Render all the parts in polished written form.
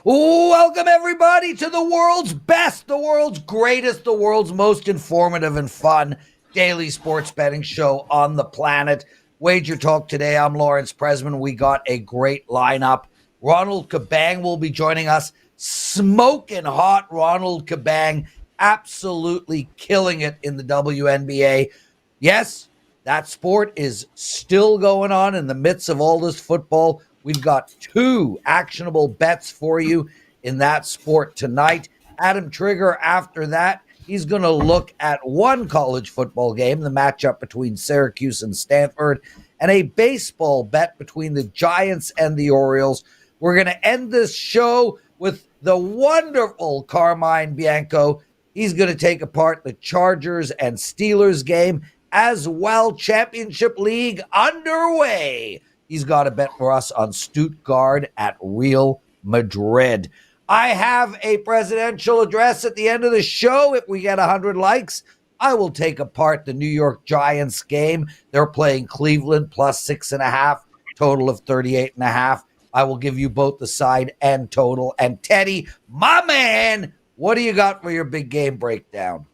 Welcome, everybody, to the world's best, the world's greatest, the world's most informative and fun daily sports betting show on the planet. WagerTalk Today. I'm Lawrence Presman. We got a great lineup. Ronald Cabang will be joining us. Smoking hot Ronald Cabang, absolutely killing it in the WNBA. Yes, that sport is still going on in the midst of all this football. We've got two actionable bets for you in that sport tonight. Adam Trigger, after that, he's going to look at one college football game, the matchup between Syracuse and Stanford, and a baseball bet between the Giants and the Orioles. We're going to end this show with the wonderful Carmine Bianco. He's going to take apart the Chargers and Steelers game as well. Championship League underway. He's got a bet for us on Stuttgart at Real Madrid. I have a presidential address at the end of the show. If we get 100 likes, I will take apart the New York Giants game. They're playing Cleveland plus 6.5, total of 38.5. I will give you both the side and total. And Teddy, my man, what do you got for your big game breakdown?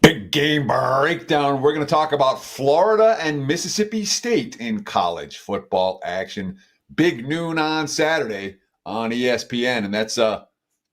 Big game breakdown. We're going to talk about Florida and Mississippi State in college football action. Big noon on Saturday on ESPN. And that's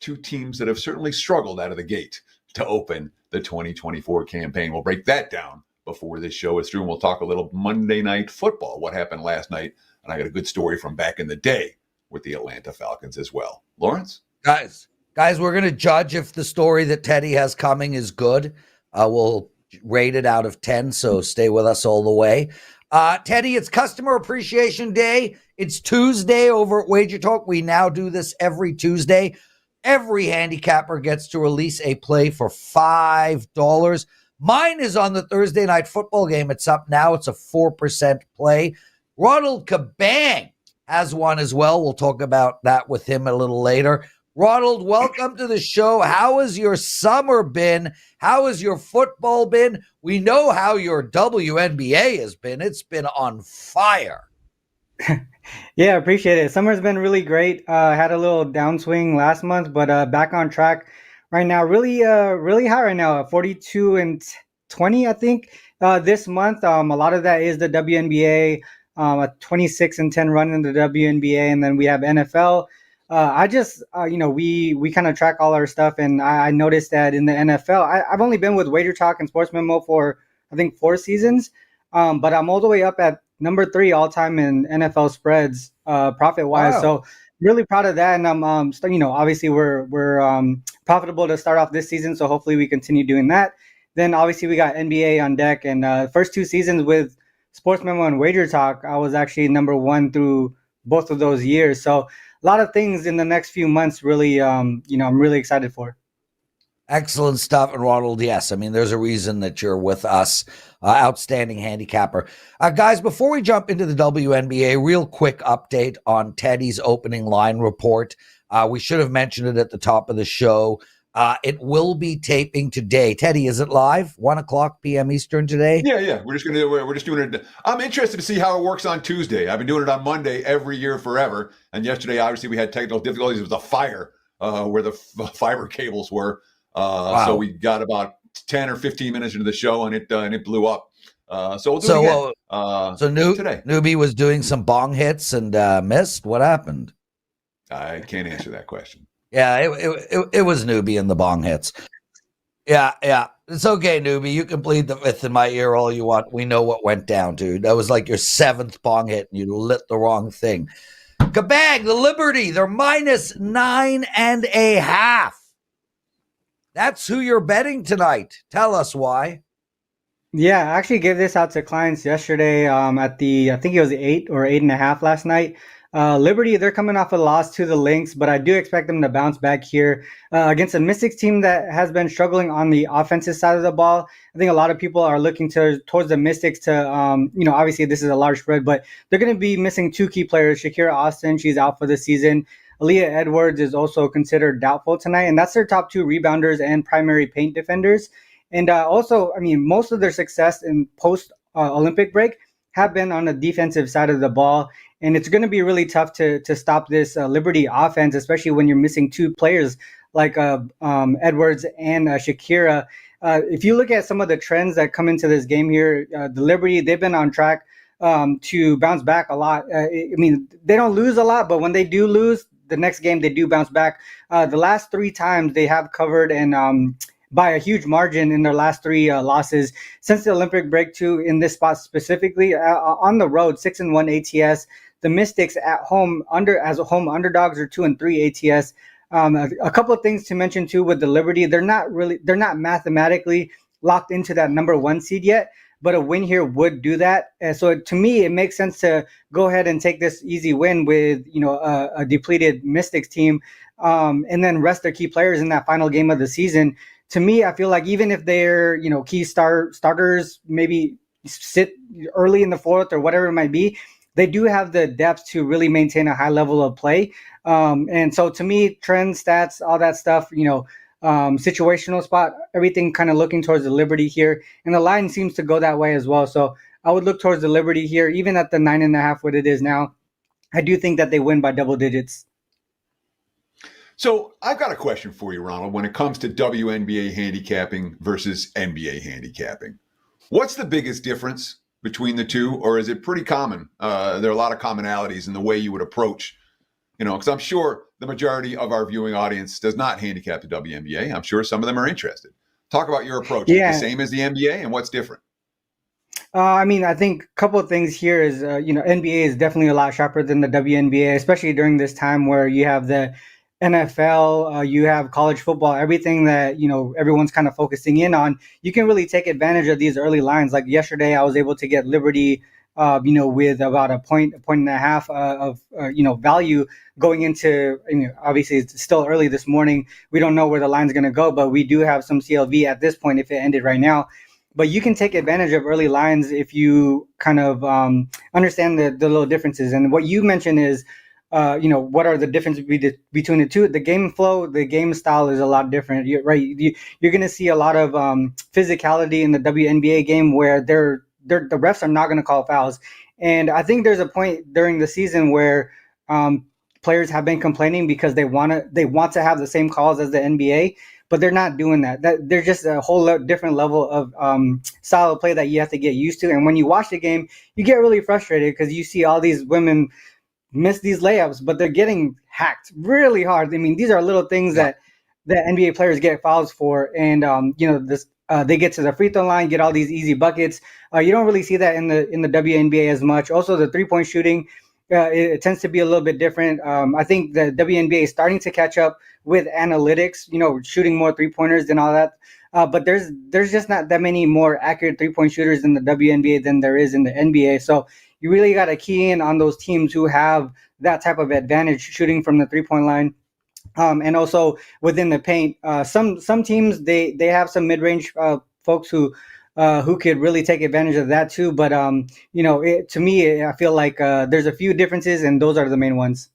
two teams that have certainly struggled out of the gate to open the 2024 campaign. We'll break that down before this show is through. And we'll talk a little Monday Night Football, what happened last night. And I got a good story from back in the day with the Atlanta Falcons as well. Lawrence? Guys, we're going to judge if the story that Teddy has coming is good. We'll rate it out of 10, so stay with us all the way. Teddy, it's Customer Appreciation Day. It's Tuesday over at WagerTalk. We now do this every Tuesday. Every handicapper gets to release a play for $5. Mine is on the Thursday Night Football game. It's up now. It's a 4% play. Ronald Cabang has one as well. We'll talk about that with him a little later. Ronald, welcome to the show. How has your summer been? How has your football been? We know how your WNBA has been. It's been on fire. Yeah, appreciate it. Summer's been really great. Had a little downswing last month, but back on track right now. Really high right now. 42 and 20, I think, this month. A lot of that is the WNBA. A 26 and 10 run in the WNBA, and then we have NFL. We kind of track all our stuff, and I noticed that in the NFL, I've only been with WagerTalk and Sports Memo for, I think, 4 seasons, but I'm all the way up at number 3 all-time in NFL spreads, profit-wise. Wow. So really proud of that, and I'm, obviously we're profitable to start off this season, so hopefully we continue doing that. Then obviously we got NBA on deck, and first 2 seasons with Sports Memo and WagerTalk, I was actually number 1 through both of those years. So a lot of things in the next few months, really, I'm really excited for. Excellent stuff. And Ronald, yes, I mean, there's a reason that you're with us. Outstanding handicapper. Guys, before we jump into the WNBA, real quick update on Teddy's opening line report. We should have mentioned it at the top of the show. It will be taping today. Teddy, is it live? 1:00 p.m. Eastern today? Yeah. We're just doing it. I'm interested to see how it works on Tuesday. I've been doing it on Monday every year forever. And yesterday, obviously, we had technical difficulties. It was a fire where the fiber cables were. Wow. So we got about 10 or 15 minutes into the show, and it blew up. So we'll do it again. Today. Newbie was doing some bong hits and missed. What happened? I can't answer that question. Yeah, it was Newbie and the bong hits. Yeah. It's okay, Newbie. You can plead the fifth in my ear all you want. We know what went down, dude. That was like your 7th bong hit, and you lit the wrong thing. Cabang, the Liberty, they're minus 9.5. That's who you're betting tonight. Tell us why. Yeah, I actually gave this out to clients yesterday at I think it was 8 or 8.5 last night. Liberty, they're coming off a loss to the Lynx, but I do expect them to bounce back here against a Mystics team that has been struggling on the offensive side of the ball. I think a lot of people are looking towards the Mystics to, obviously this is a large spread, but they're going to be missing 2 key players. Shakira Austin, she's out for the season. Aaliyah Edwards is also considered doubtful tonight, and that's their top 2 rebounders and primary paint defenders. And also, I mean, most of their success in post-Olympic break have been on the defensive side of the ball. And it's going to be really tough to stop this Liberty offense, especially when you're missing two players like Edwards and Shakira. If you look at some of the trends that come into this game here, the Liberty, they've been on track to bounce back a lot. I mean, they don't lose a lot, but when they do lose, the next game they do bounce back. The last three times they have covered and by a huge margin in their last three losses since the Olympic break too. In this spot specifically, on the road 6-1 ATS. The Mystics at home as a home underdogs are 2-3 ATS. A couple of things to mention too with the Liberty, they're not mathematically locked into that number one seed yet, but a win here would do that. So to me, it makes sense to go ahead and take this easy win with a depleted Mystics team, and then rest their key players in that final game of the season. To me, I feel like even if their key starters maybe sit early in the fourth or whatever it might be, they do have the depth to really maintain a high level of play. And so to me, trend stats, all that stuff, situational spot, everything kind of looking towards the Liberty here. And the line seems to go that way as well. So I would look towards the Liberty here, even at the 9.5, what it is now. I do think that they win by double digits. So I've got a question for you, Ronald, when it comes to WNBA handicapping versus NBA handicapping. What's the biggest difference between the two, or is it pretty common? There are a lot of commonalities in the way you would approach, because I'm sure the majority of our viewing audience does not handicap the WNBA. I'm sure some of them are interested. Talk about your approach. Yeah. Is it the same as the NBA, and what's different? I think a couple of things here is, NBA is definitely a lot sharper than the WNBA, especially during this time where you have the NFL, you have college football, everything that, everyone's kind of focusing in on. You can really take advantage of these early lines. Like yesterday, I was able to get Liberty, with about a point and a half of value going into, obviously it's still early this morning. We don't know where the line's going to go, but we do have some CLV at this point if it ended right now. But you can take advantage of early lines if you kind of understand the little differences. And what you mentioned is, what are the differences between the two? The game flow, the game style is a lot different. You're going to see a lot of physicality in the WNBA game where the refs are not going to call fouls. And I think there's a point during the season where players have been complaining because they want to have the same calls as the NBA, but they're not doing that. There's just a whole different level of style of play that you have to get used to. And when you watch the game, you get really frustrated because you see all these women miss these layups, but they're getting hacked really hard. I mean, these are little things that the NBA players get fouls for, and they get to the free throw line, get all these easy buckets. You don't really see that in the WNBA as much. Also, the 3-point shooting, it tends to be a little bit different. I think the WNBA is starting to catch up with analytics, shooting more 3-pointers than all that. But there's just not that many more accurate 3-point shooters in the WNBA than there is in the NBA. So you really got to key in on those teams who have that type of advantage shooting from the 3-point line. And also within the paint, some teams, they have some mid-range folks who could really take advantage of that too. But, to me, I feel like there's a few differences, and those are the main ones.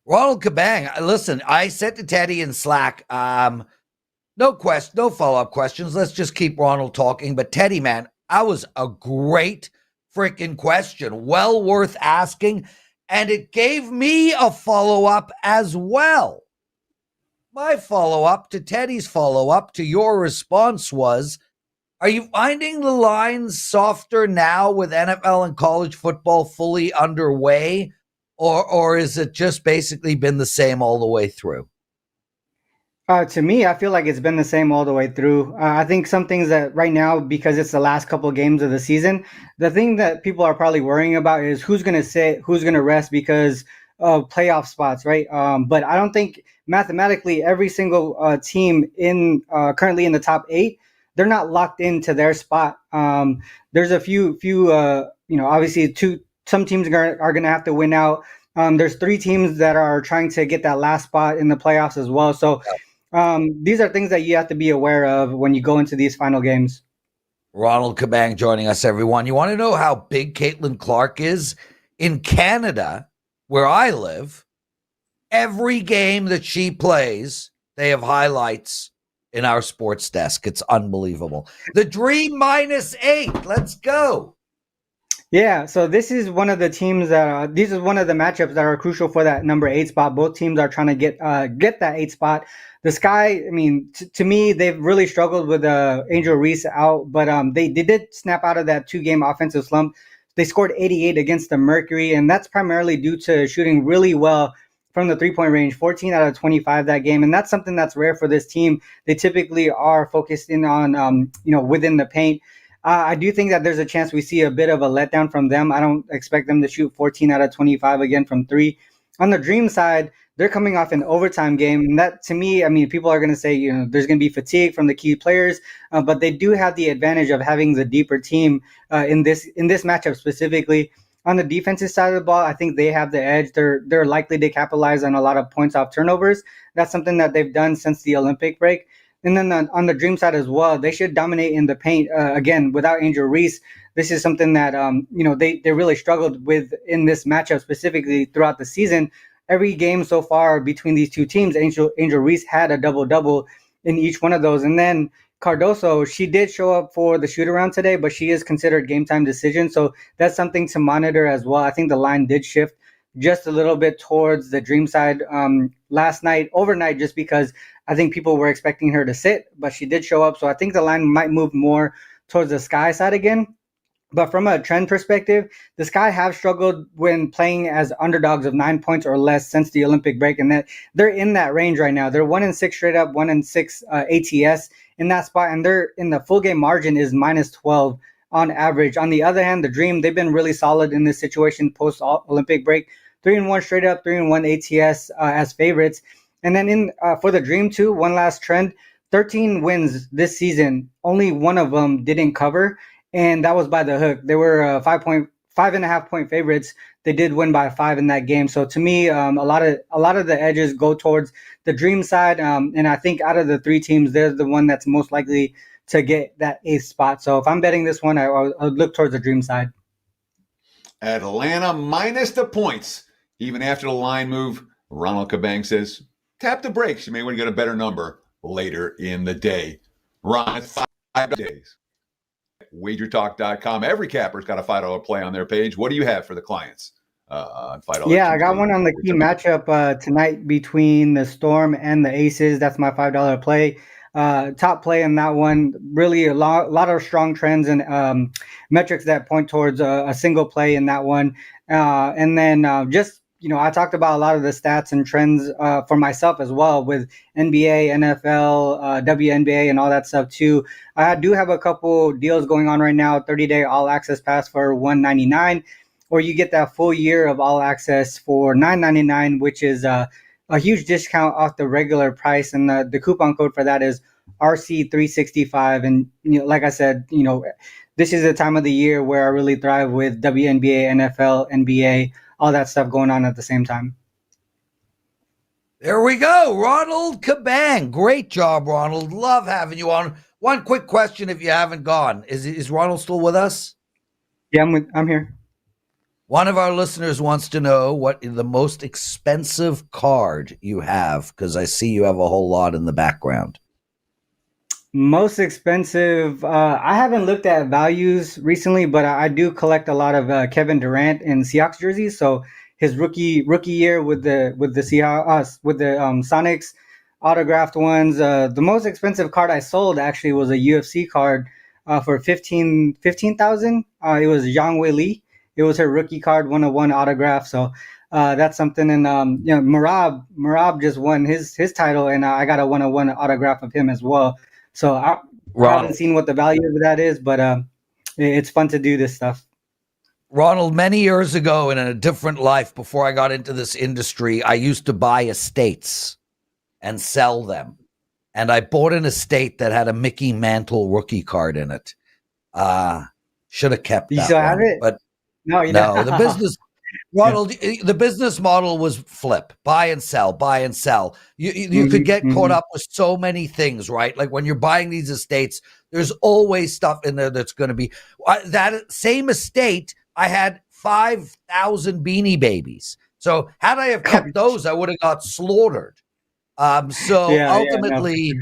Ronald Cabang, listen, I said to Teddy in Slack, no follow-up questions. Let's just keep Ronald talking. But Teddy, man, that was a great freaking question. Well worth asking. And it gave me a follow-up as well. My follow-up to Teddy's follow-up to your response was, are you finding the lines softer now with NFL and college football fully underway? Or is it just basically been the same all the way through? To me, I feel like it's been the same all the way through. I think some things that right now, because it's the last couple of games of the season, the thing that people are probably worrying about is who's going to sit, who's going to rest because of playoff spots, right? But I don't think mathematically every single team currently in the top 8, they're not locked into their spot. There's a few obviously some teams are going to have to win out. There's 3 teams that are trying to get that last spot in the playoffs as well. So these are things that you have to be aware of when you go into these final games. Ronald Cabang joining us, everyone. You want to know how big Caitlin Clark is? In Canada, where I live, every game that she plays, they have highlights in our sports desk. It's unbelievable. The Dream -8. Let's go. Yeah, so this is one of the teams that this is one of the matchups that are crucial for that number 8 spot. Both teams are trying to get that 8 spot. The Sky, I mean, to me, they've really struggled with Angel Reese out, but they did snap out of that 2-game offensive slump. They scored 88 against the Mercury, and that's primarily due to shooting really well from the 3-point range, 14 out of 25 that game, and that's something that's rare for this team. They typically are focused in on within the paint. I do think that there's a chance we see a bit of a letdown from them. I don't expect them to shoot 14 out of 25 again from 3. On the Dream side, they're coming off an overtime game. And that, to me, I mean, people are going to say, there's going to be fatigue from the key players, but they do have the advantage of having the deeper team in this matchup specifically. On the defensive side of the ball, I think they have the edge. They're likely to capitalize on a lot of points off turnovers. That's something that they've done since the Olympic break. And then on the Dream side as well, they should dominate in the paint. Again, without Angel Reese, this is something that they really struggled with in this matchup specifically throughout the season. Every game so far between these two teams, Angel Reese had a double-double in each one of those. And then Cardoso, she did show up for the shoot-around today, but she is considered game-time decision. So that's something to monitor as well. I think the line did shift just a little bit towards the Dream side overnight, just because I think people were expecting her to sit, but she did show up. So I think the line might move more towards the Sky side again. But from a trend perspective, the Sky have struggled when playing as underdogs of 9 points or less since the Olympic break, and that they're in that range right now. They're 1-6 straight up, 1-6 ATS in that spot, and they're in the full game margin is -12 on average. On the other hand, the Dream, they've been really solid in this situation post Olympic break, 3-1 straight up, 3-1 ATS as favorites. And then for the Dream too, one last trend, 13 wins this season. Only one of them didn't cover, and that was by the hook. They were 5.5 point favorites. They did win by 5 in that game. So to me, a lot of the edges go towards the Dream side, and I think out of the 3 teams, they're the one that's most likely to get that 8th spot. So if I'm betting this one, I would look towards the Dream side. Atlanta minus the points. Even after the line move, Ronald Cabang says, tap the brakes. You may want to get a better number later in the day. Ron, it's 5 days. WagerTalk.com. Every capper's got a $5 play on their page. What do you have for the clients? $5. Yeah, I got one on the key matchup tonight between the Storm and the Aces. That's my $5 play. Top play in that one. Really a lot of strong trends and metrics that point towards a single play in that one. And then I talked about a lot of the stats and trends for myself as well with NBA, NFL, WNBA, and all that stuff too. I do have a couple deals going on right now. 30-day all access pass for $199, or you get that full year of all access for $999, which is a huge discount off the regular price. And the coupon code for that is RC365. And like I said, this is the time of the year where I really thrive with WNBA, NFL, NBA, all that stuff going on at the same time. There we go. Ronald Cabang. Great job, Ronald. Love having you on. One quick question if you haven't gone. Is Ronald still with us? Yeah, I'm here. One of our listeners wants to know what the most expensive card you have, because I see you have a whole lot in the background. Most expensive. I haven't looked at values recently, but I do collect a lot of Kevin Durant and Seahawks jerseys. So his rookie year with the Seahawks with the Sonics autographed ones. The most expensive card I sold actually was a UFC card for $15,000. It was Zhang Wei Li. It was her rookie card, 101 autograph. So that's something. And Marab just won his title, and I got a 101 autograph of him as well. So I haven't seen what the value of that is, but it's fun to do this stuff. Ronald, many years ago in a different life, before I got into this industry, I used to buy estates and sell them. And I bought an estate that had a Mickey Mantle rookie card in it. Should have kept that. You still have it? But no, the business. Ronald, the business model was flip, buy and sell, buy and sell. You could get caught up with so many things, right? Like when you're buying these estates, there's always stuff in there that's going to be that same estate. I had 5,000 Beanie Babies. So had I have kept those, I would have got slaughtered. Ultimately,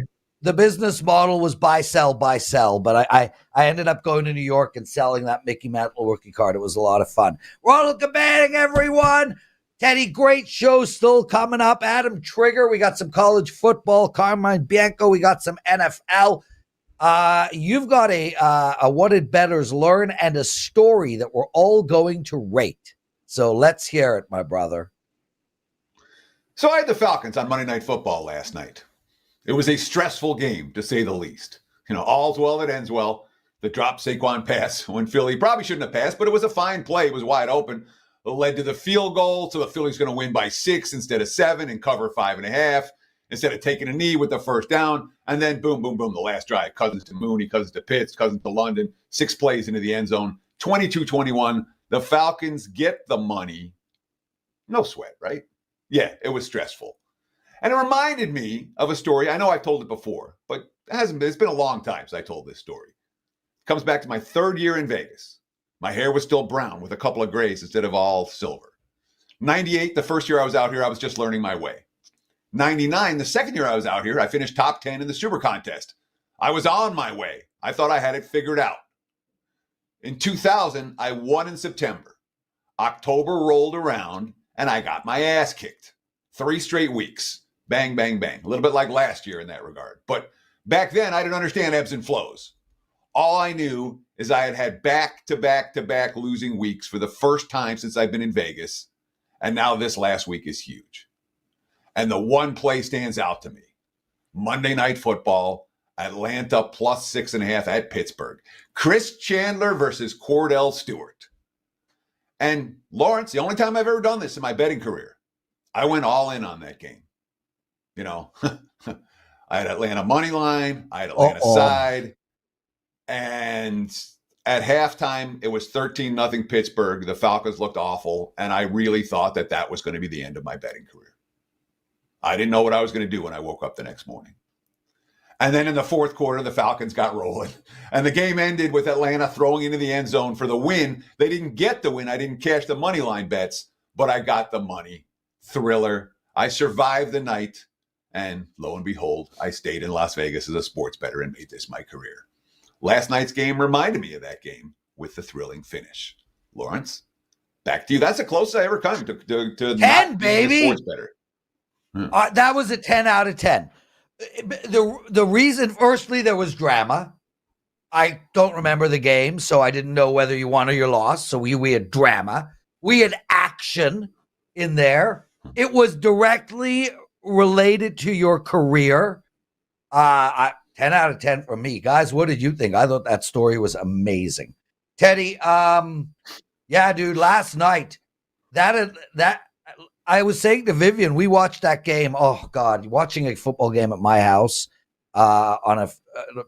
the business model was buy, sell, but I ended up going to New York and selling that Mickey Mantle rookie card. It was a lot of fun. Ronald Cabang, everyone. Teddy, great show still coming up. Adam Trigger, we got some college football. Carmine Bianco, we got some NFL. You've got a what did bettors learn and a story that we're all going to rate. So let's hear it, my brother. So I had the Falcons on Monday Night Football last night. It was a stressful game, to say the least. All's well that ends well. The drop Saquon pass when Philly probably shouldn't have passed, but it was a fine play. It was wide open. It led to the field goal, so the Phillies going to win by 6 instead of 7 and cover 5.5 instead of taking a knee with the first down. And then boom, boom, boom, the last drive. Cousins to Mooney, Cousins to Pitts, Cousins to London. 6 plays into the end zone. 22-21. The Falcons get the money. No sweat, right? Yeah, it was stressful. And it reminded me of a story. I know I've told it before, but it's been a long time since I told this story. It comes back to my 3rd year in Vegas. My hair was still brown with a couple of grays instead of all silver. 98, the first year I was out here, I was just learning my way. 99, the second year I was out here, I finished top 10 in the Super Contest. I was on my way. I thought I had it figured out. In 2000, I won in September. October rolled around, and I got my ass kicked. 3 straight weeks. Bang, bang, bang. A little bit like last year in that regard. But back then, I didn't understand ebbs and flows. All I knew is I had had back-to-back losing weeks for the first time since I've been in Vegas. And now this last week is huge. And the one play stands out to me. Monday Night Football, Atlanta plus 6.5 at Pittsburgh. Chris Chandler versus Cordell Stewart. And Lawrence, the only time I've ever done this in my betting career, I went all in on that game. I had Atlanta money line. I had Atlanta side. And at halftime, it was 13-0 Pittsburgh. The Falcons looked awful. And I really thought that was going to be the end of my betting career. I didn't know what I was going to do when I woke up the next morning. And then in the fourth quarter, the Falcons got rolling. And the game ended with Atlanta throwing into the end zone for the win. They didn't get the win. I didn't cash the money line bets, but I got the money. Thriller. I survived the night. And lo and behold, I stayed in Las Vegas as a sports bettor and made this my career. Last night's game reminded me of that game with the thrilling finish. Lawrence, back to you. That's the closest I ever come to 10, not baby. being a sports bettor. That was a 10 out of 10. The reason, firstly, there was drama. I don't remember the game, so I didn't know whether you won or you lost. So we had drama. We had action in there. It was directly related to your career. 10 out of 10 for me. Guys, what did you think? I thought that story was amazing. Teddy, yeah, dude, last night, that I was saying to Vivian, we watched that game. Oh, God, watching a football game at my house on a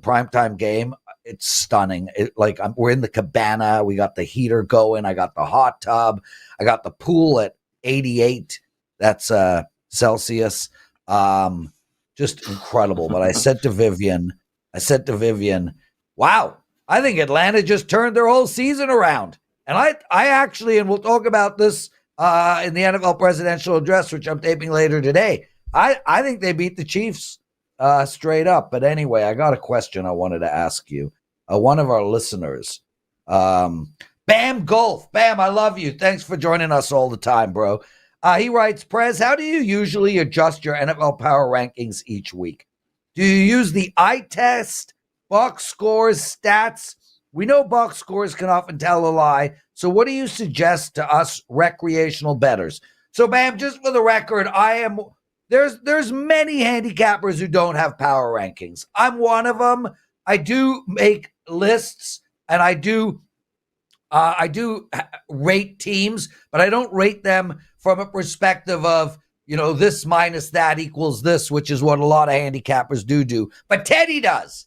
primetime game, it's stunning. We're in the cabana. We got the heater going. I got the hot tub. I got the pool at 88. That's Celsius. Just incredible. But I said to Vivian, wow, I think Atlanta just turned their whole season around. And I actually, and we'll talk about this in the NFL presidential address, which I'm taping later today. I think they beat the Chiefs straight up. But anyway, I got a question I wanted to ask you. One of our listeners, Bam Golf. Bam, I love you. Thanks for joining us all the time, bro. He writes, Prez, how do you usually adjust your NFL power rankings each week? Do you use the eye test, box scores, stats? We know box scores can often tell a lie. So what do you suggest to us recreational bettors? So, Bam, just for the record, there's many handicappers who don't have power rankings. I'm one of them. I do make lists and I do rate teams, but I don't rate them from a perspective of, this minus that equals this, which is what a lot of handicappers do. But Teddy does.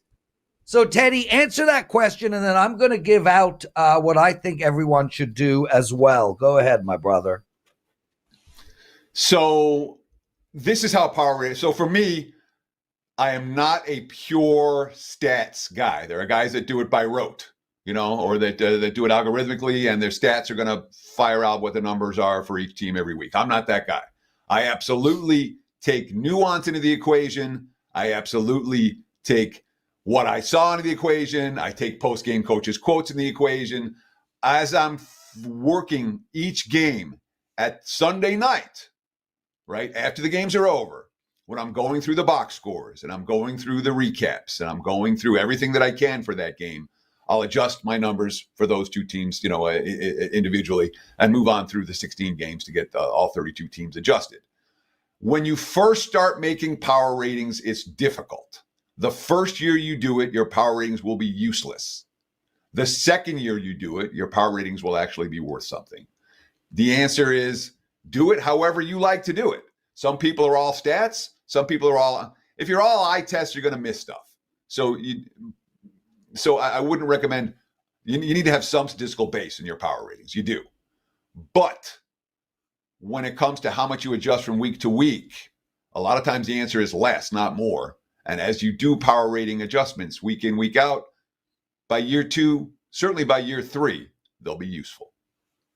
So, Teddy, answer that question, and then I'm going to give out what I think everyone should do as well. Go ahead, my brother. So this is how power rating. So for me, I am not a pure stats guy. There are guys that do it by rote, or that do it algorithmically, and their stats are going to fire out what the numbers are for each team every week. I'm not that guy. I absolutely take nuance into the equation. I absolutely take what I saw into the equation. I take post-game coaches' quotes in the equation. As I'm working each game at Sunday night, right, after the games are over, when I'm going through the box scores and I'm going through the recaps and I'm going through everything that I can for that game, I'll adjust my numbers for those two teams, individually, and move on through the 16 games to get all 32 teams adjusted. When you first start making power ratings, it's difficult. The first year you do it, your power ratings will be useless. The second year you do it, your power ratings will actually be worth something. The answer is do it however you like to do it. Some people are all stats. Some people are all, if you're all eye tests, you're going to miss stuff. So I wouldn't recommend, you need to have some statistical base in your power ratings. You do. But when it comes to how much you adjust from week to week, a lot of times the answer is less, not more. And as you do power rating adjustments week in, week out, by year 2, certainly by year 3, they'll be useful.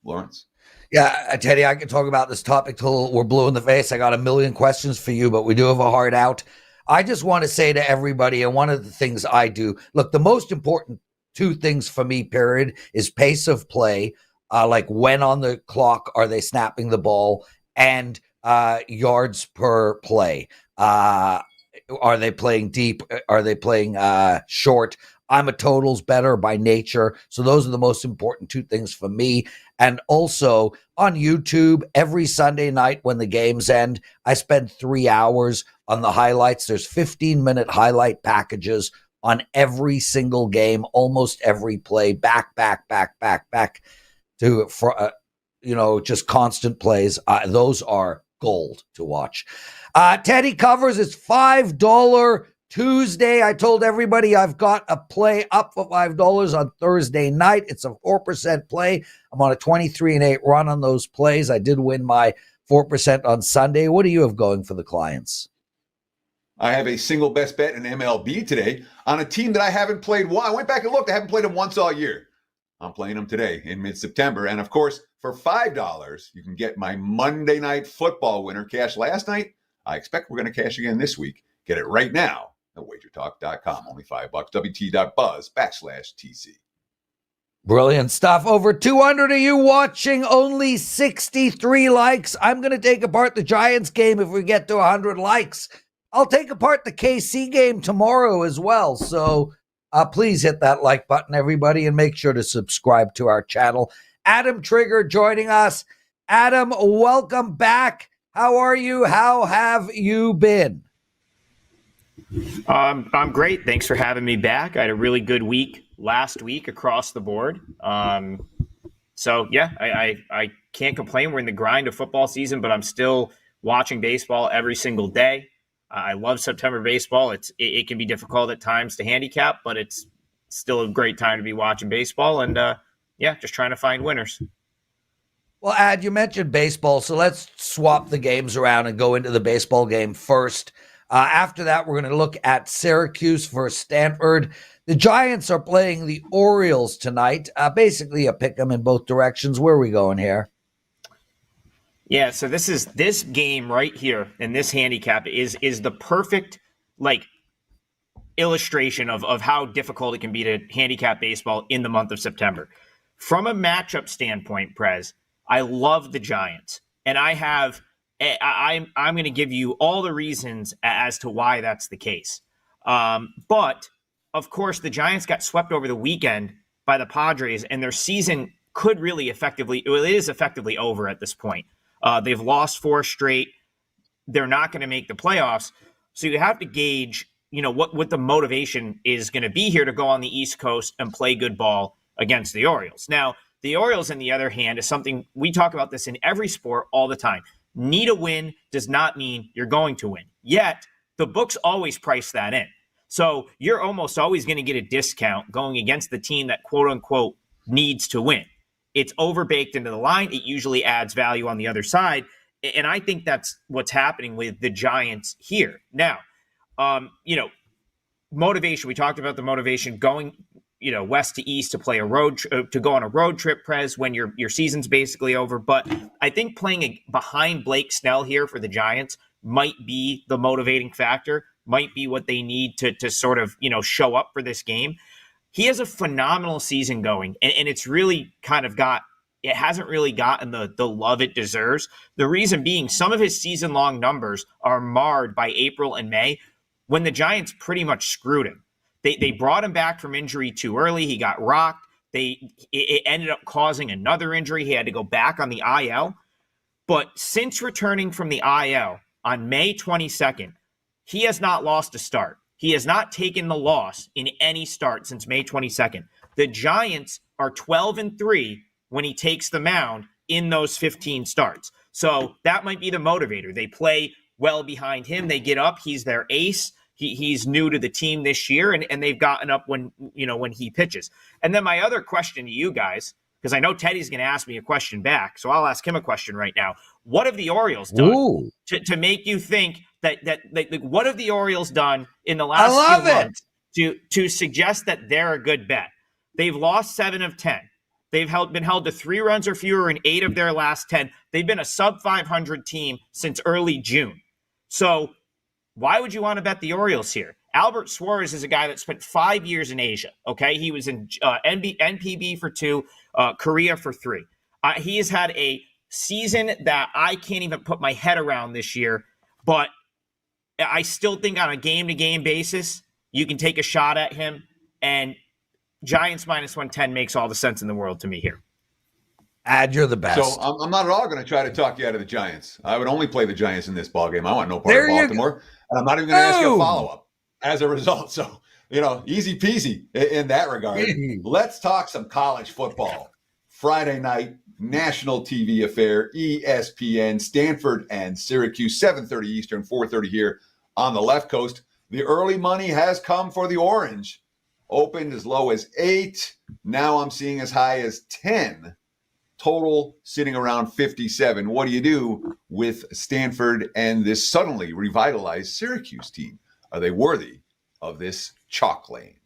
Lawrence? Yeah, Teddy, I could talk about this topic till we're blue in the face. I got a million questions for you, but we do have a hard out. I just want to say to everybody, and one of the things I do, look, the most important 2 things for me, period, is pace of play, like when on the clock are they snapping the ball, and yards per play. Are they playing deep? Are they playing short? I'm a totals bettor by nature. So those are the most important 2 things for me. And also on YouTube, every Sunday night when the games end, I spend 3 hours on the highlights. There's 15-minute highlight packages on every single game, almost every play, back to, just constant plays. Those are gold to watch. Teddy covers his $5 Tuesday. I told everybody I've got a play up for $5 on Thursday night. It's a 4% play. I'm on a 23-8 run on those plays. I did win my 4% on Sunday. What do you have going for the clients? I have a single best bet in MLB today on a team that I haven't played. I went back and looked. I haven't played them once all year. I'm playing them today in mid-September. And of course, for $5, you can get my Monday Night Football winner cash last night. I expect we're going to cash again this week. Get it right now at WagerTalk.com. Only $5. WT.buzz/TC. Brilliant stuff. Over 200 of you watching, only 63 likes. I'm going to take apart the Giants game if we get to 100 likes. I'll take apart the KC game tomorrow as well. So please hit that like button, everybody, and make sure to subscribe to our channel. Adam Trigger joining us. Adam, welcome back. How are you? How have you been? I'm great. Thanks for having me back. I had a really good week last week across the board. I can't complain. We're in the grind of football season, but I'm still watching baseball every single day. I love September baseball. It can be difficult at times to handicap, but it's still a great time to be watching baseball. And just trying to find winners. Well, Ad, you mentioned baseball, so let's swap the games around and go into the baseball game first. After that, we're going to look at Syracuse versus Stanford. The Giants are playing the Orioles tonight. Basically, a pick 'em in both directions. Where are we going here? Yeah, so this game right here and this handicap is the perfect illustration of how difficult it can be to handicap baseball in the month of September. From a matchup standpoint, Prez, I love the Giants, and I'm going to give you all the reasons as to why that's the case. But of course, the Giants got swept over the weekend by the Padres, and their season it is effectively over at this point. They've lost 4 straight. They're not going to make the playoffs. So you have to gauge, what the motivation is going to be here to go on the East Coast and play good ball against the Orioles. Now, the Orioles, on the other hand, is something we talk about this in every sport all the time. Need a win does not mean you're going to win. Yet, the books always price that in. So you're almost always going to get a discount going against the team that quote unquote needs to win. It's overbaked into the line. It usually adds value on the other side. And I think that's what's happening with the Giants here. Now, motivation. We talked about the motivation going, west to east to play to go on a road trip, Prez, when your season's basically over. But I think playing behind Blake Snell here for the Giants might be the motivating factor. might be what they need to sort of, show up for this game. He has a phenomenal season going, and it's really kind of it hasn't really gotten the love it deserves. The reason being, some of his season-long numbers are marred by April and May when the Giants pretty much screwed him. They brought him back from injury too early. He got rocked. It ended up causing another injury. He had to go back on the IL. But since returning from the IL on May 22nd, he has not lost a start. He has not taken the loss in any start since May 22nd. The Giants are 12-3 when he takes the mound in those 15 starts. So that might be the motivator. They play well behind him. They get up. He's their ace. He's new to the team this year, and they've gotten up when he pitches. And then my other question to you guys, because I know Teddy's going to ask me a question back, so I'll ask him a question right now. What have the Orioles done to make you think that what have the Orioles done in the last few months to suggest that they're a good bet? They've lost 7 of 10. They've been held to 3 runs or fewer in 8 of their last 10. They've been a sub-500 team since early June. So why would you want to bet the Orioles here? Albert Suarez is a guy that spent 5 years in Asia. Okay, he was in NPB for 2, Korea for 3. He has had a season that I can't even put my head around this year, but I still think on a game-to-game basis, you can take a shot at him, and Giants minus 110 makes all the sense in the world to me here. You're the best. So I'm not at all going to try to talk you out of the Giants. I would only play the Giants in this ballgame. I want no part of Baltimore. And I'm not even going to ask you a follow-up as a result. So, easy peasy in that regard. Let's talk some college football. Friday night, national TV affair, ESPN, Stanford and Syracuse, 7:30 Eastern, 4:30 here on the left coast. The early money has come for the Orange. Opened as low as 8. Now I'm seeing as high as 10. Total sitting around 57. What do you do with Stanford and this suddenly revitalized Syracuse team? Are they worthy of this chalk lane?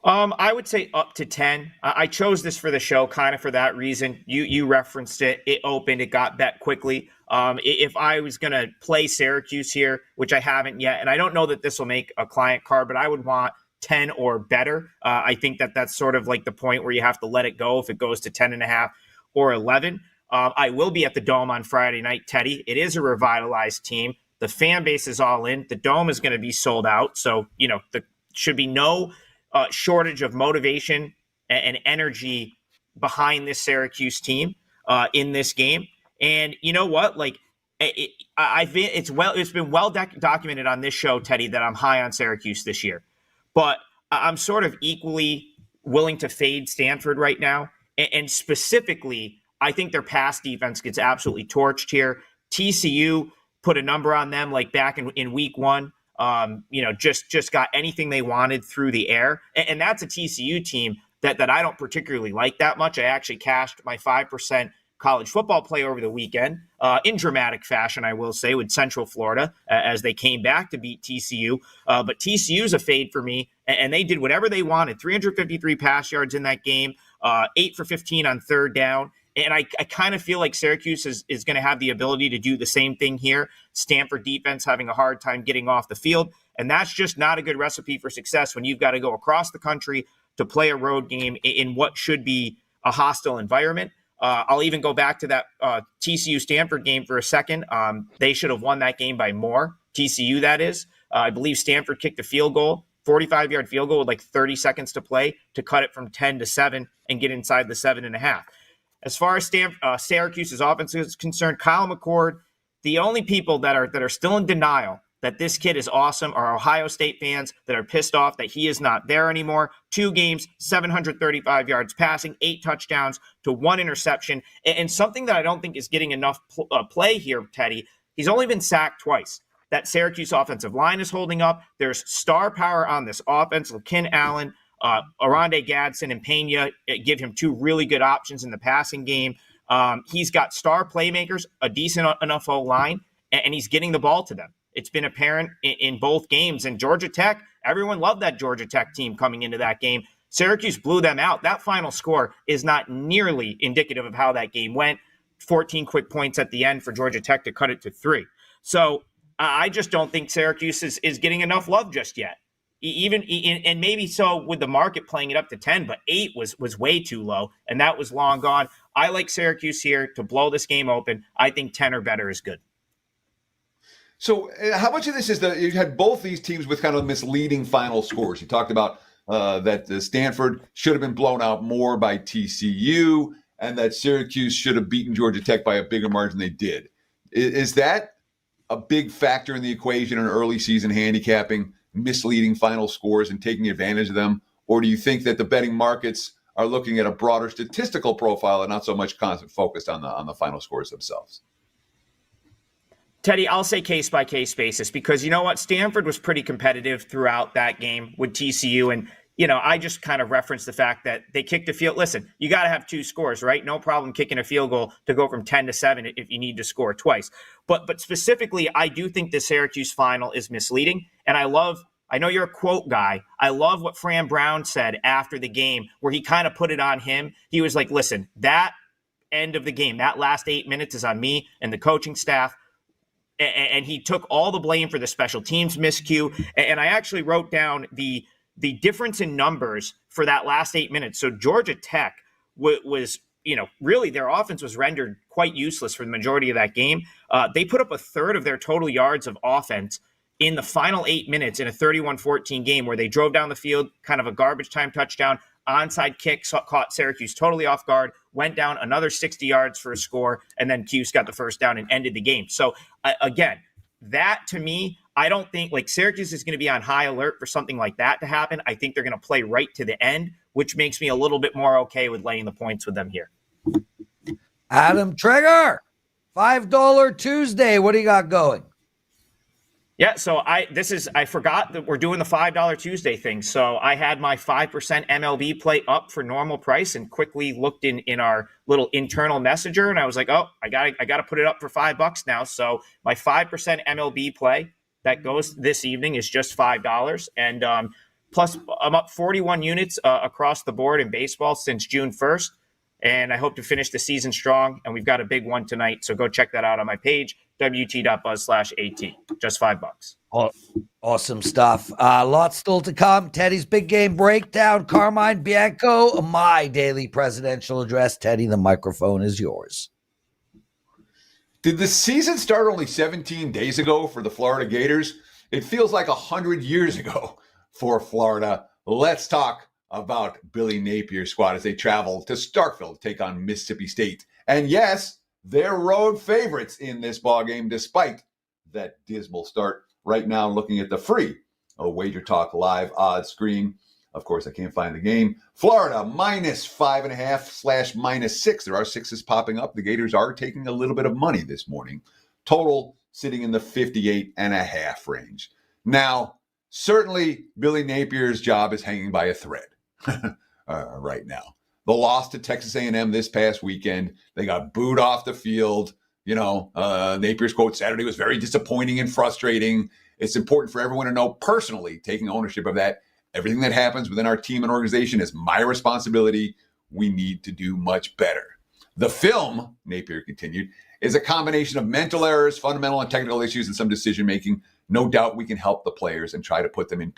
I would say up to 10. I chose this for the show kind of for that reason. You referenced it. It opened. It got bet quickly. If I was going to play Syracuse here, which I haven't yet, and I don't know that this will make a client card, but I would want 10 or better. I think that's sort of like the point where you have to let it go if it goes to 10.5 or 11. I will be at the Dome on Friday night, Teddy. It is a revitalized team. The fan base is all in. The Dome is going to be sold out. So, there should be no shortage of motivation and energy behind this Syracuse team in this game. And you know what? It's been well documented on this show, Teddy, that I'm high on Syracuse this year. But I'm sort of equally willing to fade Stanford right now. And specifically, I think their pass defense gets absolutely torched here. TCU put a number on them back in week 1. Just got anything they wanted through the air. And that's a TCU team that I don't particularly like that much. I actually cashed my 5% college football play over the weekend in dramatic fashion, I will say, with Central Florida as they came back to beat TCU. But TCU's a fade for me, and they did whatever they wanted. 353 pass yards in that game, 8 for 15 on third down. And I kind of feel like Syracuse is going to have the ability to do the same thing here. Stanford defense having a hard time getting off the field. And that's just not a good recipe for success when you've got to go across the country to play a road game in what should be a hostile environment. I'll even go back to that TCU-Stanford game for a second. They should have won that game by more. TCU, that is. I believe Stanford kicked a field goal, 45-yard field goal with 30 seconds to play to cut it from 10 to 7 and get inside the 7.5. As far as Syracuse's offense is concerned, Kyle McCord, the only people that are still in denial that this kid is awesome are Ohio State fans that are pissed off that he is not there anymore. 2 games, 735 yards passing, 8 touchdowns to 1 interception. And something that I don't think is getting enough play here, Teddy, he's only been sacked twice. That Syracuse offensive line is holding up. There's star power on this offense. LaKin Allen, Arande Gadsden, and Pena give him 2 really good options in the passing game. He's got star playmakers, a decent enough O-line, and he's getting the ball to them. It's been apparent in both games. And Georgia Tech, everyone loved that Georgia Tech team coming into that game. Syracuse blew them out. That final score is not nearly indicative of how that game went. 14 quick points at the end for Georgia Tech to cut it to 3. So I just don't think Syracuse is getting enough love just yet. And maybe so with the market playing it up to 10, but 8 was way too low, and that was long gone. I like Syracuse here to blow this game open. I think 10 or better is good. So how much of this is you had both these teams with kind of misleading final scores? You talked about that Stanford should have been blown out more by TCU and that Syracuse should have beaten Georgia Tech by a bigger margin than they did. Is that a big factor in the equation in early season handicapping, misleading final scores and taking advantage of them? Or do you think that the betting markets are looking at a broader statistical profile and not so much focused on the final scores themselves? Teddy, I'll say case by case basis, because you know what? Stanford was pretty competitive throughout that game with TCU. And, I just kind of referenced the fact that they kicked a field. Listen, you got to have 2 scores, right? No problem kicking a field goal to go from 10-7 if you need to score twice. But specifically, I do think the Syracuse final is misleading. And I know you're a quote guy. I love what Fran Brown said after the game, where he kind of put it on him. He was like, listen, that end of the game, that last 8 minutes is on me and the coaching staff. And he took all the blame for the special teams miscue. And I actually wrote down the difference in numbers for that last 8 minutes. So Georgia Tech was, really their offense was rendered quite useless for the majority of that game. They put up a third of their total yards of offense in the final 8 minutes in a 31-14 game where they drove down the field, kind of a garbage time touchdown, onside kick, caught Syracuse totally off guard, went down another 60 yards for a score, and then Cuse got the first down and ended the game. So, again, that to me, I don't think Syracuse is going to be on high alert for something like that to happen. I think they're going to play right to the end, which makes me a little bit more okay with laying the points with them here. Adam Trigger, $5 Tuesday. What do you got going? Yeah, so I forgot that we're doing the $5 Tuesday thing. So I had my 5% MLB play up for normal price and quickly looked in our little internal messenger, and I was like, oh, I got to put it up for $5 now. So my 5% MLB play that goes this evening is just $5, and plus I'm up 41 units across the board in baseball since June 1st, and I hope to finish the season strong. And we've got a big one tonight, so go check that out on my page. WT.buzz/AT, just $5. Oh, awesome stuff. Lots still to come. Teddy's big game breakdown. Carmine Bianco, my daily presidential address. Teddy, the microphone is yours. Did the season start only 17 days ago for the Florida Gators? It feels like 100 years ago for Florida. Let's talk about Billy Napier's squad as they travel to Starkville to take on Mississippi State. And yes, they're road favorites in this ballgame, despite that dismal start. Right now, looking at the free WagerTalk live odds screen. Of course, I can't find the game. Florida -5.5/ -6. There are 6s popping up. The Gators are taking a little bit of money this morning. Total sitting in the 58.5 range. Now, certainly Billy Napier's job is hanging by a thread right now. The loss to Texas A&M this past weekend, they got booed off the field. Napier's quote, Saturday was very disappointing and frustrating. It's important for everyone to know personally, taking ownership of that. Everything that happens within our team and organization is my responsibility. We need to do much better. The film, Napier continued, is a combination of mental errors, fundamental and technical issues, and some decision-making. No doubt we can help the players and try to put them in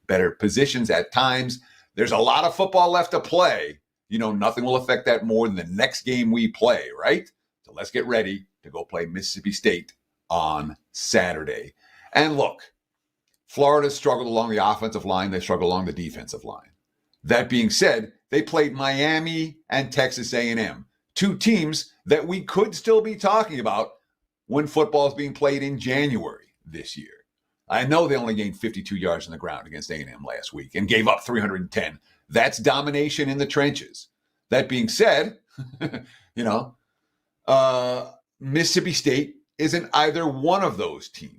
better positions at times. There's a lot of football left to play. Nothing will affect that more than the next game we play, right? So let's get ready to go play Mississippi State on Saturday. And look, Florida struggled along the offensive line. They struggled along the defensive line. That being said, they played Miami and Texas A&M, 2 teams that we could still be talking about when football is being played in January this year. I know they only gained 52 yards on the ground against A&M last week and gave up 310. That's domination in the trenches. That being said, Mississippi State isn't either one of those teams.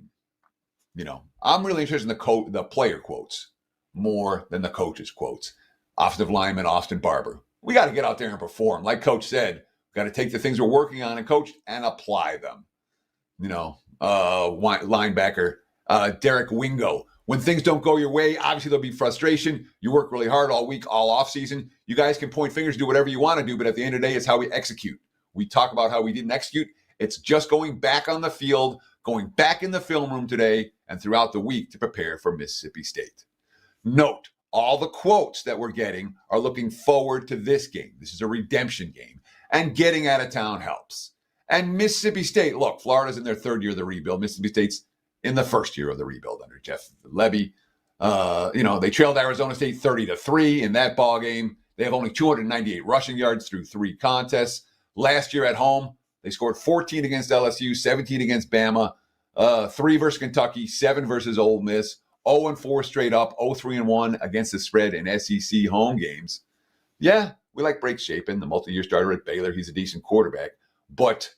I'm really interested in the player quotes more than the coach's quotes. Offensive lineman Austin Barber. We got to get out there and perform. Like Coach said, we got to take the things we're working on and coach and apply them. Linebacker Derek Wingo. When things don't go your way, obviously there'll be frustration. You work really hard all week, all off season. You guys can point fingers, do whatever you want to do, but at the end of the day, it's how we execute. We talk about how we didn't execute. It's just going back on the field, going back in the film room today and throughout the week to prepare for Mississippi State. Note, all the quotes that we're getting are looking forward to this game. This is a redemption game, and getting out of town helps. And Mississippi State, look, Florida's in their third year of the rebuild. Mississippi State's in the first year of the rebuild under Jeff Lebby. They trailed Arizona State 30-3 in that ball game. They have only 298 rushing yards through 3 contests. Last year at home, they scored 14 against LSU, 17 against Bama, 3 versus Kentucky, 7 versus Ole Miss, 0-4 straight up, 0-3-1 against the spread in SEC home games. Yeah, we like Blake Shapen, the multi-year starter at Baylor. He's a decent quarterback. But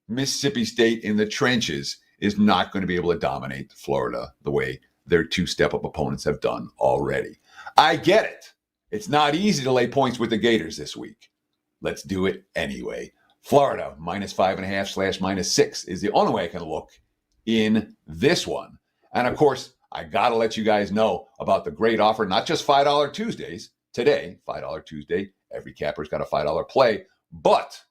Mississippi State in the trenches is not going to be able to dominate Florida the way their 2 step-up opponents have done already. I get it. It's not easy to lay points with the Gators this week. Let's do it anyway. Florida, -5.5 / -6 is the only way I can look in this one. And of course, I got to let you guys know about the great offer, not just $5 Tuesdays. Today, $5 Tuesday, every capper's got a $5 play. But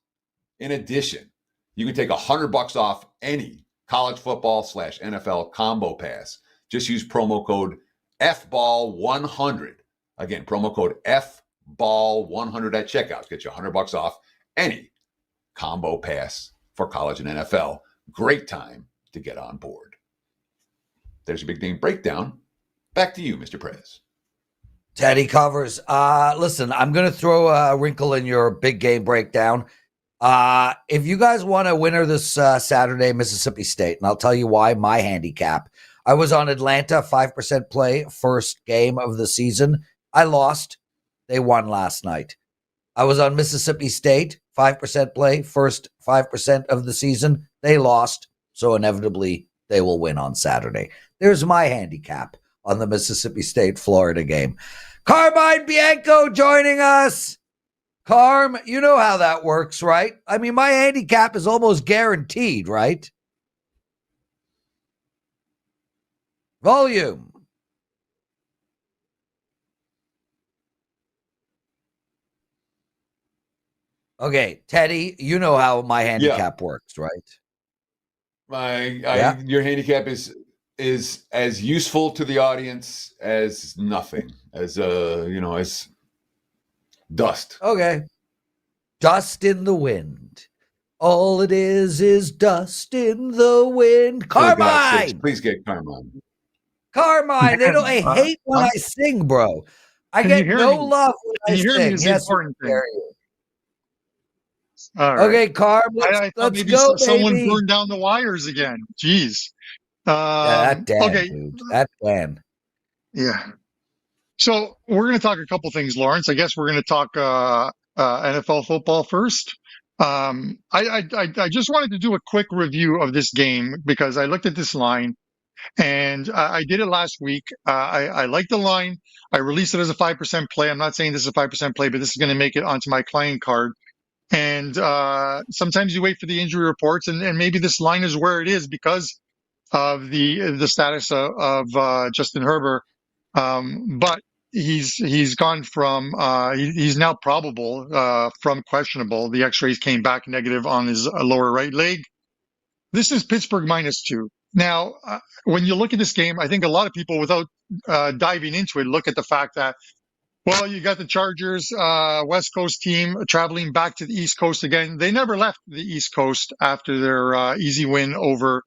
in addition, you can take $100 off any college football / NFL combo pass. Just use promo code FBALL100. Again, promo code FBALL100 at checkout. Get you $100 off any combo pass for college and NFL. Great time to get on board. There's your big game breakdown. Back to you, Mr. Prez. Teddy covers. Listen, I'm going to throw a wrinkle in your big game breakdown. If you guys want a winner this Saturday, Mississippi State, and I'll tell you why, my handicap. I was on Atlanta, 5% play, first game of the season. I lost. They won last night. I was on Mississippi State, 5% play, first 5% of the season. They lost, so inevitably they will win on Saturday. There's my handicap on the Mississippi State-Florida game. Carmine Bianco joining us. Carm, you know how that works, right? I mean, my handicap is almost guaranteed, right? Volume. Okay, Teddy, you know how my handicap works, right? Your handicap is as useful to the audience as nothing, as dust. Okay. Dust in the wind. All it is dust in the wind. Carmine! Please get Carmine. Carmine, I hate when I sing, bro. I get no love when I sing. Can you hear me is the important thing. All right. Okay, Carm, let's go, someone baby. burned down the wires again. Jeez. That Dan, okay. Dude. That Dan. Yeah. So we're going to talk a couple things, Lawrence. I guess we're going to talk NFL football first. I just wanted to do a quick review of this game because I looked at this line, and I did it last week. I like the line. I released it as a 5% play. I'm not saying this is a 5% play, but this is going to make it onto my client card. And sometimes you wait for the injury reports, and maybe this line is where it is because of the status of Justin Herbert. But he's gone from he's now probable from questionable. The X-rays came back negative on his lower right leg. This is Pittsburgh -2. Now, when you look at this game, I think a lot of people, without diving into it, look at the fact that, well, you got the Chargers, West Coast team traveling back to the East Coast again. They never left the East Coast after their easy win over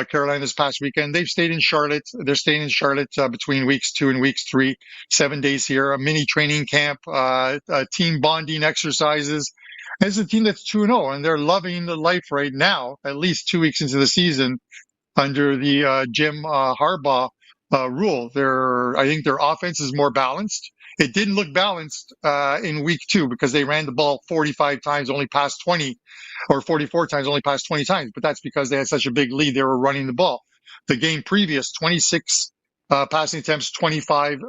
Carolina this past weekend. They've stayed in Charlotte. They're staying in Charlotte between weeks 2 and weeks 3, 7 days here, a mini training camp, team bonding exercises. And it's a team that's 2-0, and they're loving the life right now, at least 2 weeks into the season, under the Jim Harbaugh rule. I think their offense is more balanced. It didn't look balanced in week 2 because they ran the ball 45 times, only passed 20, or 44 times, only passed 20 times. But that's because they had such a big lead. They were running the ball. The game previous, 26 passing attempts, 25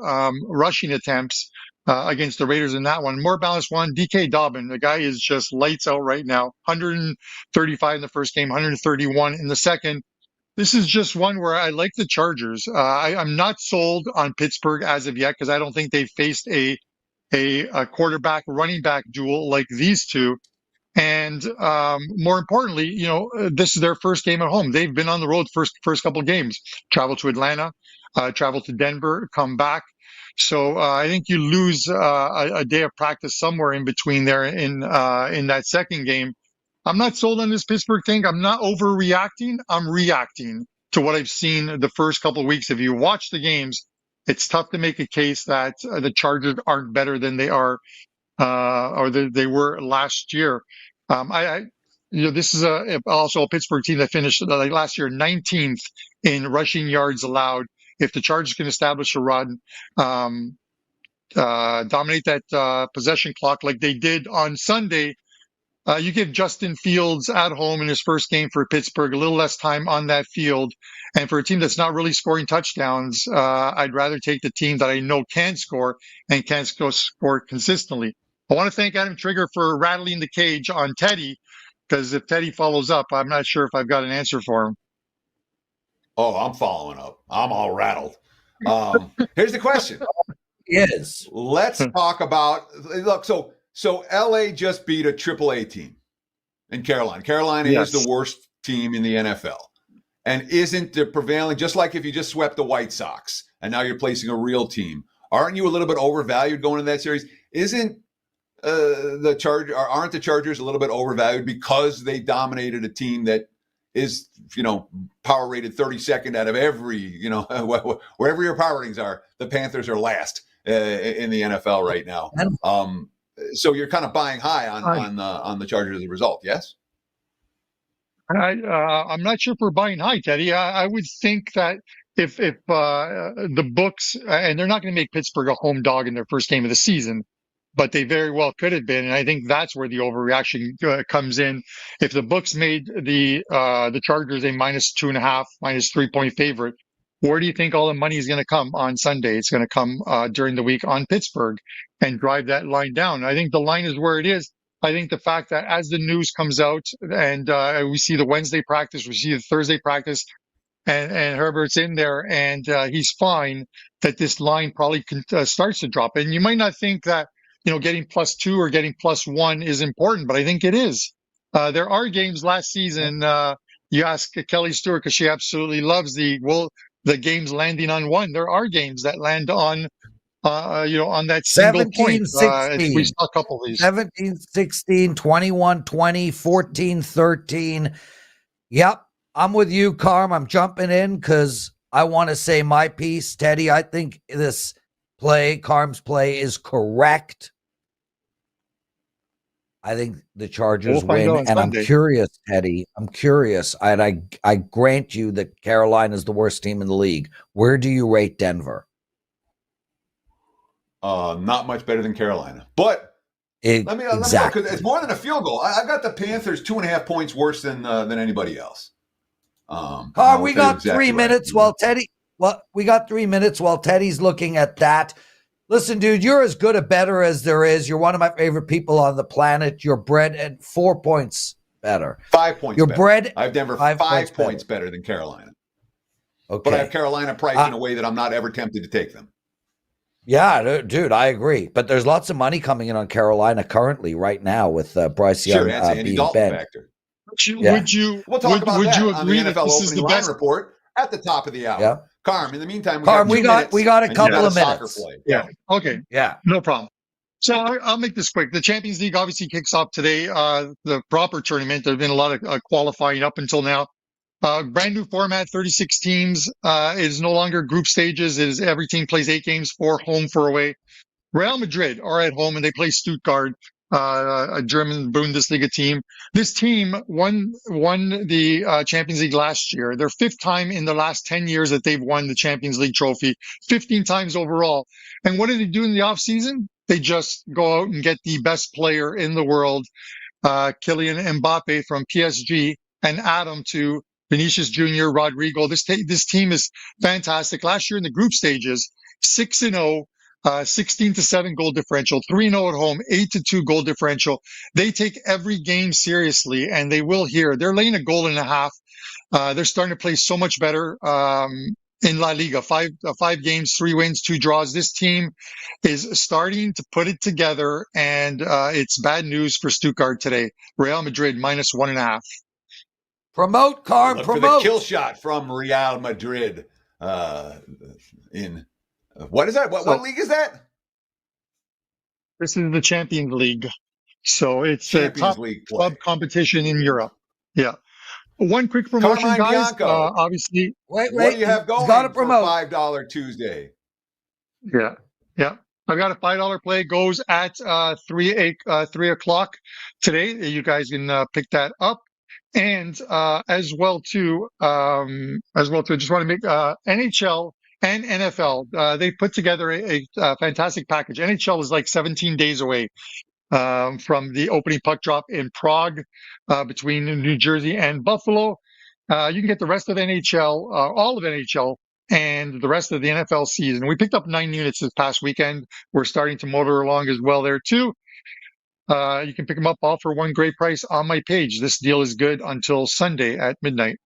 rushing attempts against the Raiders in that one. More balanced one. D.K. Dobbin, the guy is just lights out right now. 135 in the first game, 131 in the second. This is just one where I like the Chargers. I'm not sold on Pittsburgh as of yet because I don't think they've faced a quarterback running back duel like these two. And more importantly, this is their first game at home. They've been on the road first couple of games. Travel to Atlanta, travel to Denver, come back. So I think you lose a day of practice somewhere in between there in that second game. I'm not sold on this Pittsburgh thing. I'm not overreacting. I'm reacting to what I've seen the first couple of weeks. If you watch the games, it's tough to make a case that the Chargers aren't better than they are or they were last year. This is also a Pittsburgh team that finished last year 19th in rushing yards allowed. If the Chargers can establish a run, dominate that possession clock like they did on Sunday, you give Justin Fields at home in his first game for Pittsburgh a little less time on that field. And for a team that's not really scoring touchdowns, I'd rather take the team that I know can score and can score consistently. I want to thank Adam Trigger for rattling the cage on Teddy, because if Teddy follows up, I'm not sure if I've got an answer for him. Oh, I'm following up. I'm all rattled. Here's the question. Yes. Let's talk about look. So LA just beat a AAA team in Carolina. Carolina is the worst team in the NFL, and isn't the prevailing. Just like if you just swept the White Sox and now you're placing a real team, aren't you a little bit overvalued going into that series? Isn't aren't the Chargers a little bit overvalued because they dominated a team that is, power rated 32nd out of every, wherever your power ratings are, the Panthers are last in the NFL right now. So you're kind of buying high on the Chargers as a result, yes? I'm not sure if we're buying high, Teddy. I would think that if the books, and they're not going to make Pittsburgh a home dog in their first game of the season, but they very well could have been, and I think that's where the overreaction comes in. If the books made the Chargers a -2.5, -3-point favorite, where do you think all the money is going to come on Sunday? It's going to come during the week on Pittsburgh and drive that line down. I think the line is where it is. I think the fact that as the news comes out and we see the Wednesday practice, we see the Thursday practice, and Herbert's in there and he's fine, that this line probably starts to drop. And you might not think that getting +2 or getting +1 is important, but I think it is. There are games last season. You ask Kelly Stewart, because she absolutely loves the games landing on 1. There are games that land on that single point. 17-16. We saw a couple of these. 17-16, 21-20, 14-13. Yep, I'm with you, Carm. I'm jumping in because I want to say my piece. Teddy, I think this Carm's play is correct. I think the Chargers win, and I'm curious, Teddy. I'm curious. I grant you that Carolina is the worst team in the league. Where do you rate Denver? Not much better than Carolina, but let me exactly. Because it's more than a field goal. I've got the Panthers 2.5 points worse than anybody else. We got 3 minutes while Teddy. Well, we got 3 minutes while Teddy's looking at that. Listen, dude, you're as good a bettor as there is. You're one of my favorite people on the planet. You're bred at 4 points better. 5 points. You're better. bred. I have Denver 5 points better than Carolina. Okay, but I have Carolina priced in a way that I'm not ever tempted to take them. Yeah, dude, I agree. But there's lots of money coming in on Carolina currently, right now, with Bryce Young being bent. Factor. We'll talk about that you on agree the NFL this is opening the line best report at the top of the hour. Yeah. Carm, in the meantime, we got a couple of minutes. Yeah. Okay. Yeah. No problem. So I'll make this quick. The Champions League obviously kicks off today. The proper tournament. There have been a lot of qualifying up until now. Brand new format, 36 teams. It is no longer group stages. It is every team plays 8 games, 4 home, 4 away. Real Madrid are at home and they play Stuttgart, a German Bundesliga team. This team won the Champions League last year. Their 5th time in the last 10 years that they've won the Champions League trophy, 15 times overall. And what do they do in the offseason? They just go out and get the best player in the world, Kylian Mbappe from PSG, and add him to Vinicius Jr., Rodrigo. This team is fantastic. Last year in the group stages, 6-0. 16-7 goal differential, 3-0 at home, 8-2 goal differential. They take every game seriously, and they will here. They're laying a goal and a half. They're starting to play so much better. in La Liga. Five games, 3 wins, 2 draws. This team is starting to put it together, and it's bad news for Stuttgart today. Real Madrid -1.5. Promote, Carm, Look for the kill promote. shot from Real Madrid. In what is that? What league is that? This is the Champions League, so it's the Champions top League play. club competition in Europe. Yeah. One quick promotion, Carmine guys. Bianco. Obviously, Wait, What do you have he's going got to for promote. $5 Tuesday? yeah. I've got a $5 play, goes at 3 o'clock today. You guys can pick that up. And as well too, I just want to make NHL and NFL. They put together a fantastic package. NHL is like 17 days away from the opening puck drop in Prague between New Jersey and Buffalo. You can get the rest of NHL, all of NHL, and the rest of the NFL season. We picked up 9 units this past weekend. We're starting to motor along as well there too. You can pick them up all for one great price on my page. This deal is good until Sunday at midnight.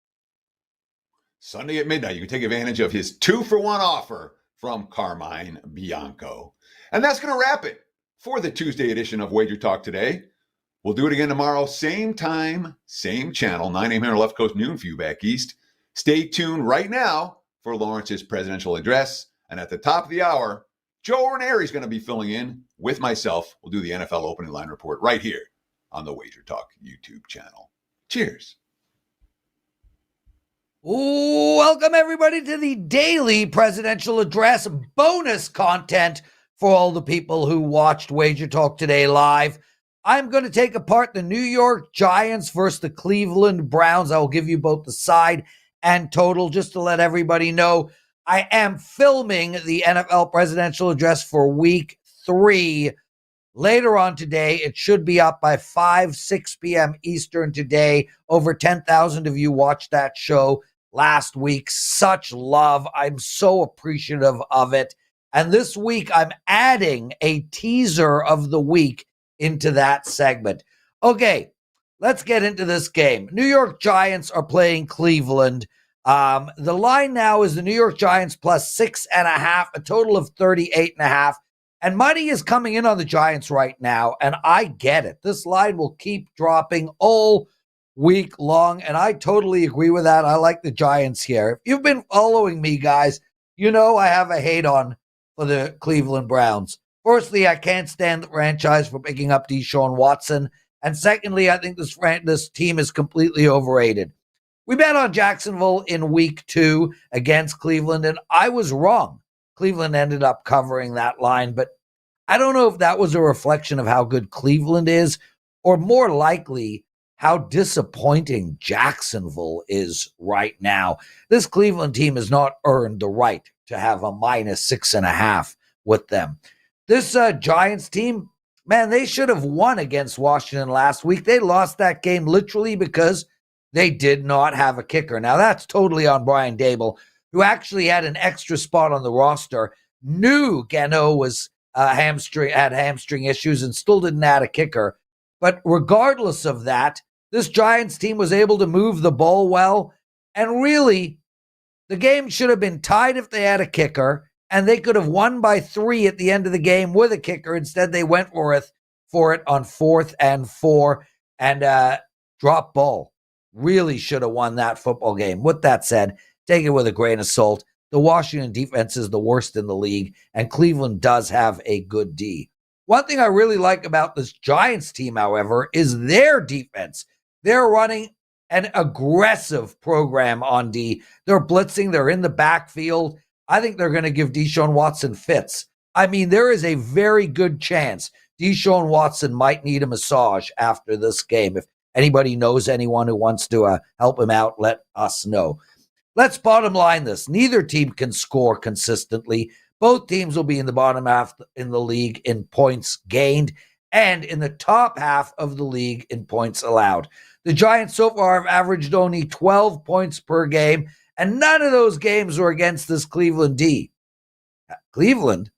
Sunday at midnight, you can take advantage of his 2-for-1 offer from Carmine Bianco. And that's going to wrap it for the Tuesday edition of Wager Talk Today. We'll do it again tomorrow, same time, same channel, 9 a.m. here on left coast, noon for you back east. Stay tuned right now for Lawrence's presidential address. And at the top of the hour, Joe Ranieri is going to be filling in with myself. We'll do the NFL opening line report right here on the Wager Talk YouTube channel. Cheers. Welcome, everybody, to the daily presidential address bonus content for all the people who watched Wager Talk Today live. I'm going to take apart the New York Giants versus the Cleveland Browns. I will give you both the side and total just to let everybody know. I am filming the NFL presidential address for week 3 later on today. It should be up by 6 p.m. Eastern today. Over 10,000 of you watched that show last week. Such love. I'm so appreciative of it. And this week, I'm adding a teaser of the week into that segment. Okay, let's get into this game. New York Giants are playing Cleveland. The line now is the New York Giants plus 6.5, a total of 38.5. And money is coming in on the Giants right now, and I get it. This line will keep dropping all week long, and I totally agree with that. I like the Giants here. If you've been following me, guys, you know I have a hate on for the Cleveland Browns. Firstly, I can't stand the franchise for picking up Deshaun Watson. And secondly, I think this team is completely overrated. We bet on Jacksonville in week 2 against Cleveland, and I was wrong. Cleveland ended up covering that line, but I don't know if that was a reflection of how good Cleveland is, or more likely how disappointing Jacksonville is right now. This Cleveland team has not earned the right to have a minus 6.5 with them. This Giants team, man, they should have won against Washington last week. They lost that game literally because they did not have a kicker. Now, that's totally on Brian Daboll, who actually had an extra spot on the roster, knew Gano was had hamstring issues and still didn't add a kicker. But regardless of that, this Giants team was able to move the ball well. And really, the game should have been tied if they had a kicker, and they could have won by 3 at the end of the game with a kicker. Instead, they went for it on 4th and 4 and dropped ball. Really should have won that football game. With that said, take it with a grain of salt. The Washington defense is the worst in the league, and Cleveland does have a good D. One thing I really like about this Giants team, however, is their defense. They're running an aggressive program on D. They're blitzing. They're in the backfield. I think they're going to give Deshaun Watson fits. I mean, there is a very good chance Deshaun Watson might need a massage after this game. If anybody knows anyone who wants to help him out, let us know. Let's bottom line this. Neither team can score consistently. Both teams will be in the bottom half in the league in points gained and in the top half of the league in points allowed. The Giants so far have averaged only 12 points per game, and none of those games were against this Cleveland D. Cleveland,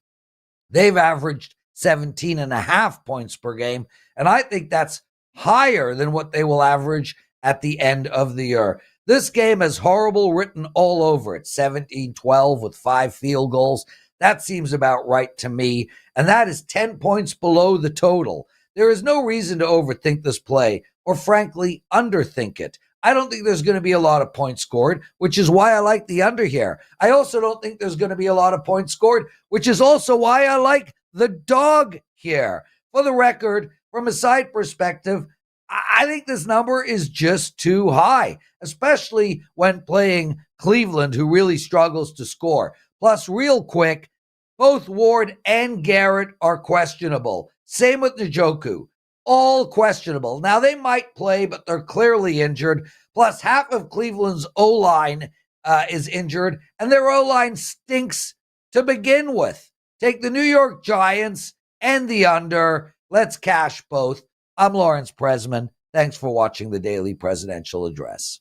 they've averaged 17.5 points per game, and I think that's higher than what they will average at the end of the year. This game has horrible written all over it. 17-12 with 5 field goals. That seems about right to me. And that is 10 points below the total. There is no reason to overthink this play or frankly underthink it. I don't think there's going to be a lot of points scored, which is why I like the under here. I also don't think there's going to be a lot of points scored, which is also why I like the dog here. For the record, from a side perspective, I think this number is just too high, especially when playing Cleveland, who really struggles to score. Plus, real quick, both Ward and Garrett are questionable. Same with Njoku. All questionable. Now, they might play, but they're clearly injured. Plus, half of Cleveland's O-line is injured, and their O-line stinks to begin with. Take the New York Giants and the under. Let's cash both. I'm Lawrence Presman. Thanks for watching the Daily Presidential Address.